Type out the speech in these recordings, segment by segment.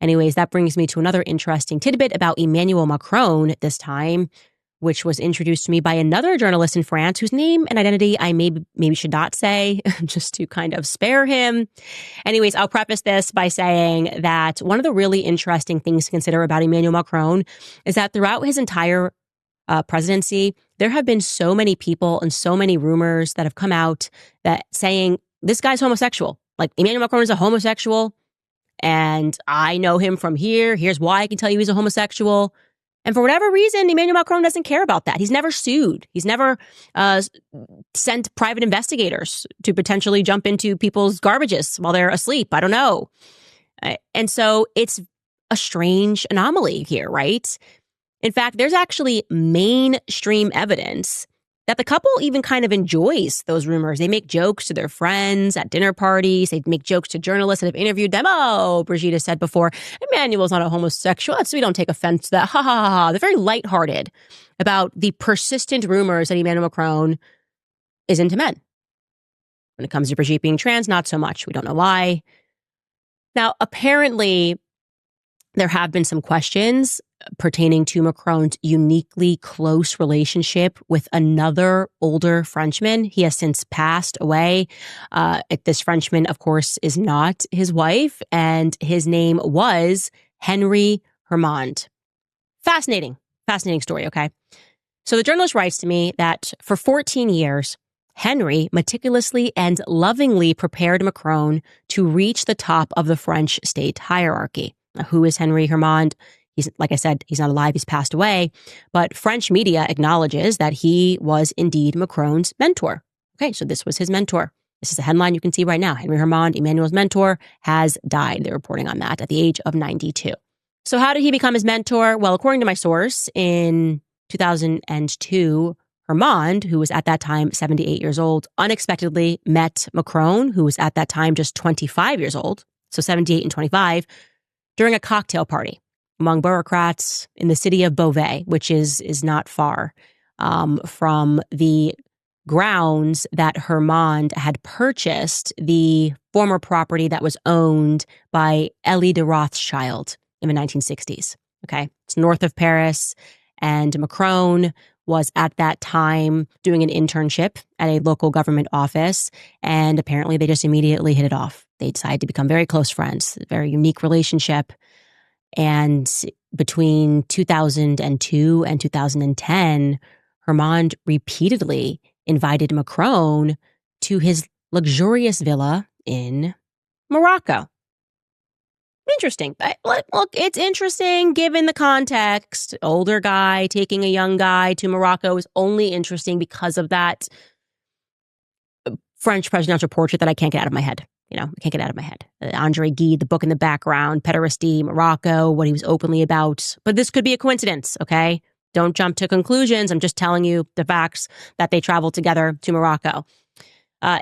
Anyways, that brings me to another interesting tidbit about Emmanuel Macron this time, which was introduced to me by another journalist in France whose name and identity I maybe should not say, just to kind of spare him. Anyways, I'll preface this by saying that one of the really interesting things to consider about Emmanuel Macron is that throughout his entire presidency, there have been so many people and so many rumors that have come out that saying this guy's homosexual. Like, Emmanuel Macron is a homosexual, and I know him from here. Here's why I can tell you he's a homosexual. And for whatever reason, Emmanuel Macron doesn't care about that. He's never sued. He's never sent private investigators to potentially jump into people's garbages while they're asleep. I don't know. And so it's a strange anomaly here, right? In fact, there's actually mainstream evidence that the couple even kind of enjoys those rumors. They make jokes to their friends at dinner parties. They make jokes to journalists that have interviewed them. Oh, Brigitte said before, Emmanuel's not a homosexual, so we don't take offense to that. Ha, ha, ha, ha. They're very lighthearted about the persistent rumors that Emmanuel Macron is into men. When it comes to Brigitte being trans, not so much. We don't know why. Now, apparently, there have been some questions pertaining to Macron's uniquely close relationship with another older Frenchman. He has since passed away. This Frenchman, of course, is not his wife, and his name was Hermand. Fascinating story, okay? So the journalist writes to me that for 14 years, Henry meticulously and lovingly prepared Macron to reach the top of the French state hierarchy. Now, who is Hermand? He's, like I said, he's not alive, he's passed away. But French media acknowledges that he was indeed Macron's mentor. Okay, so this was his mentor. This is a headline you can see right now. Hermand, Emmanuel's mentor, has died. They're reporting on that at the age of 92. So how did he become his mentor? Well, according to my source, in 2002, Hermand, who was at that time 78 years old, unexpectedly met Macron, who was at that time just 25 years old, so 78 and 25, during a cocktail party among bureaucrats in the city of Beauvais, which is not far from the grounds that Hermand had purchased, the former property that was owned by Élie de Rothschild in the 1960s. Okay, it's north of Paris, and Macron was at that time doing an internship at a local government office, and apparently they just immediately hit it off. They decided to become very close friends, a very unique relationship. And between 2002 and 2010, Hermand repeatedly invited Macron to his luxurious villa in Morocco. Interesting. Look, it's interesting given the context. Older guy taking a young guy to Morocco is only interesting because of that French presidential portrait that I can't get out of my head. I can't get out of my head. André Gide, the book in the background, pederasty, Morocco, what he was openly about. But this could be a coincidence, okay? Don't jump to conclusions. I'm just telling you the facts that they traveled together to Morocco.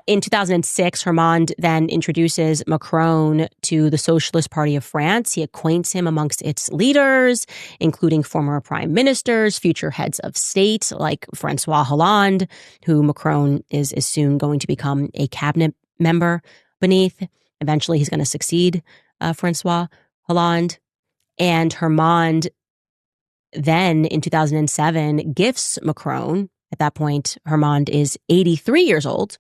In 2006, Hermand then introduces Macron to the Socialist Party of France. He acquaints him amongst its leaders, including former prime ministers, future heads of state like François Hollande, who Macron is soon going to become a cabinet member beneath. Eventually, he's going to succeed François Hollande. And Hermand then, in 2007, gifts Macron. At that point, Hermand is 83 years old,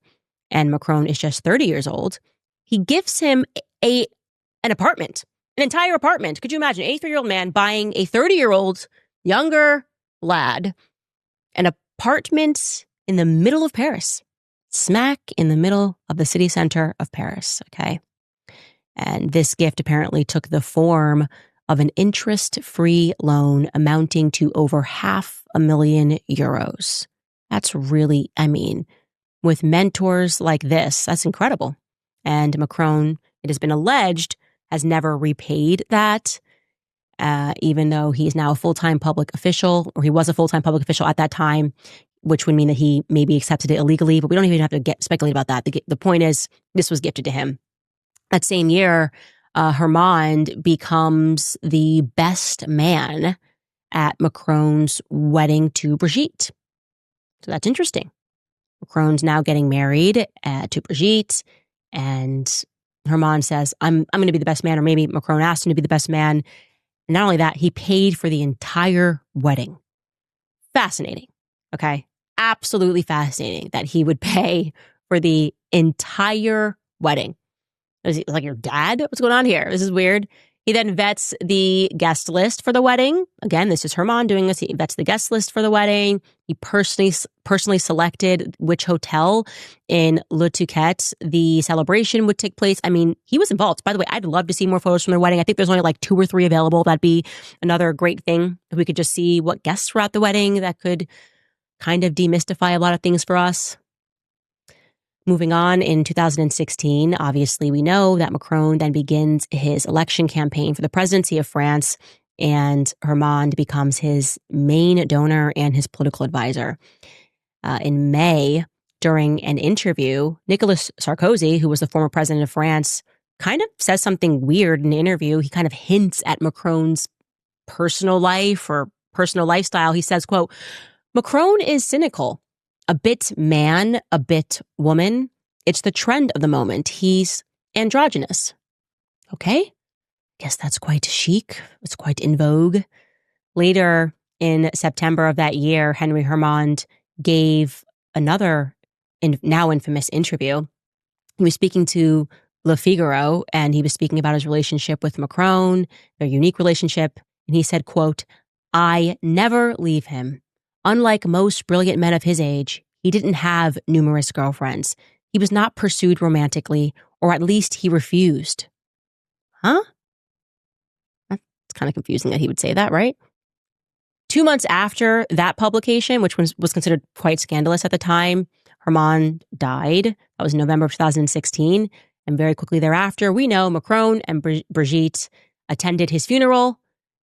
and Macron is just 30 years old. He gifts him an apartment, an entire apartment. Could you imagine an 83-year-old man buying a 30-year-old younger lad an apartment in the middle of Paris, smack in the middle of the city center of Paris, okay? And this gift apparently took the form of an interest-free loan amounting to over €500,000. That's really, with mentors like this, that's incredible. And Macron, it has been alleged, has never repaid that, even though he's now a full-time public official, or he was a full-time public official at that time, which would mean that he maybe accepted it illegally, but we don't even have to speculate about that. The point is, this was gifted to him. That same year, Hermand becomes the best man at Macron's wedding to Brigitte. So that's interesting. Macron's now getting married to Brigitte, and Hermand says, I'm going to be the best man, or maybe Macron asked him to be the best man. And not only that, he paid for the entire wedding. Fascinating. Okay. Absolutely fascinating that he would pay for the entire wedding. Is he like your dad? What's going on here? This is weird. He then vets the guest list for the wedding. Again, this is Hermand doing this. He vets the guest list for the wedding. He personally selected which hotel in ᵃᵃᵒᵈ the celebration would take place. I mean, he was involved. By the way, I'd love to see more photos from their wedding. I think there's only like 2 or 3 available. That'd be another great thing. If we could just see what guests were at the wedding, that could kind of demystify a lot of things for us. Moving on, in 2016, obviously we know that Macron then begins his election campaign for the presidency of France, and Hermand becomes his main donor and his political advisor. In May, during an interview, Nicolas Sarkozy, who was the former president of France, kind of says something weird in the interview. He kind of hints at Macron's personal life or personal lifestyle. He says, quote, "Macron is cynical. A bit man, a bit woman. It's the trend of the moment. He's androgynous." Okay. Guess that's quite chic. It's quite in vogue. Later in September of that year, Henry Hermand gave another now infamous interview. He was speaking to Le Figaro, and he was speaking about his relationship with Macron, their unique relationship. And he said, quote, "I never leave him. Unlike most brilliant men of his age, he didn't have numerous girlfriends. He was not pursued romantically, or at least he refused." Huh? That's kind of confusing that he would say that, right? 2 months after that publication, which was considered quite scandalous at the time, Hermand died. That was November of 2016. And very quickly thereafter, we know Macron and Brigitte attended his funeral.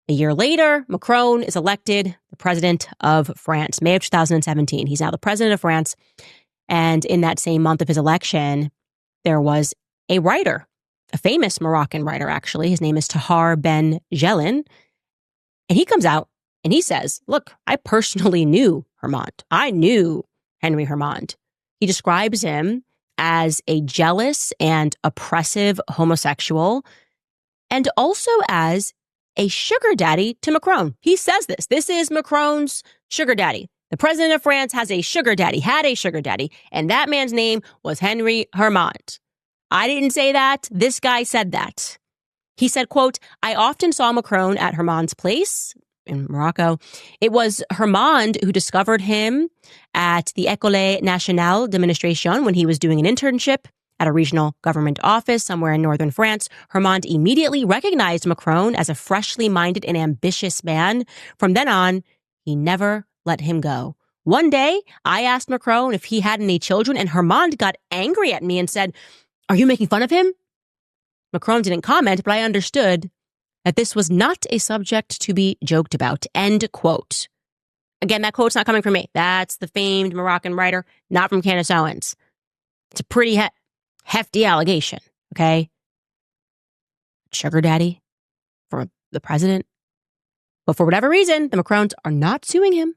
A year later, Macron is elected the president of France, May of 2017. He's now the president of France. And in that same month of his election, there was a writer, a famous Moroccan writer, actually. His name is Tahar Ben Jelloun. And he comes out and he says, look, I personally knew Hermand. I knew Henry Hermand. He describes him as a jealous and oppressive homosexual, and also as a sugar daddy to Macron. He says this. This is Macron's sugar daddy. The president of France has a sugar daddy, had a sugar daddy, and that man's name was Henry Hermand. I didn't say that. This guy said that. He said, quote, "I often saw Macron at Hermand's place in Morocco. It was Hermand who discovered him at the École Nationale d'Administration when he was doing an internship at a regional government office somewhere in northern France. Hermand immediately recognized Macron as a freshly minded and ambitious man. From then on, he never let him go. One day, I asked Macron if he had any children, and Hermand got angry at me and said, 'Are you making fun of him?' Macron didn't comment, but I understood that this was not a subject to be joked about." End quote. Again, that quote's not coming from me. That's the famed Moroccan writer, not from Candace Owens. It's a pretty hefty allegation, okay? Sugar daddy for the president. But for whatever reason, the Macrons are not suing him,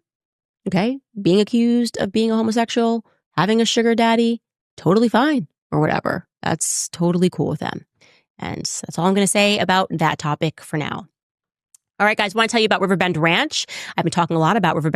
okay? Being accused of being a homosexual, having a sugar daddy, totally fine or whatever. That's totally cool with them. And that's all I'm going to say about that topic for now. All right, guys, I want to tell you about Riverbend Ranch. I've been talking a lot about Riverbend